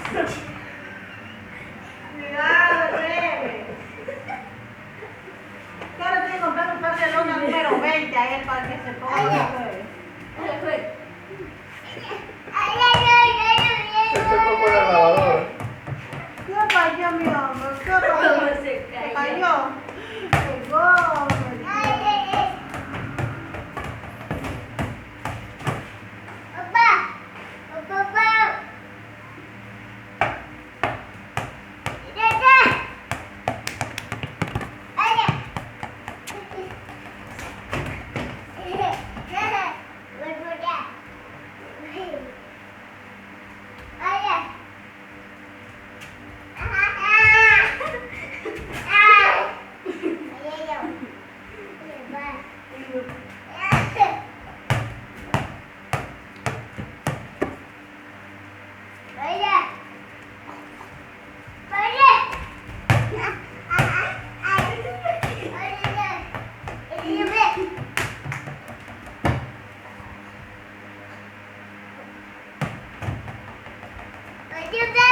Cuidado, bebé. Yo ahora estoy comprando un par de lonas número 20 a él para que se ponga los jueves. Se tocó con la lavadora. ¿Qué pasó, mi amor? ¿Qué pasó? ¿Se cayó? Pegó. You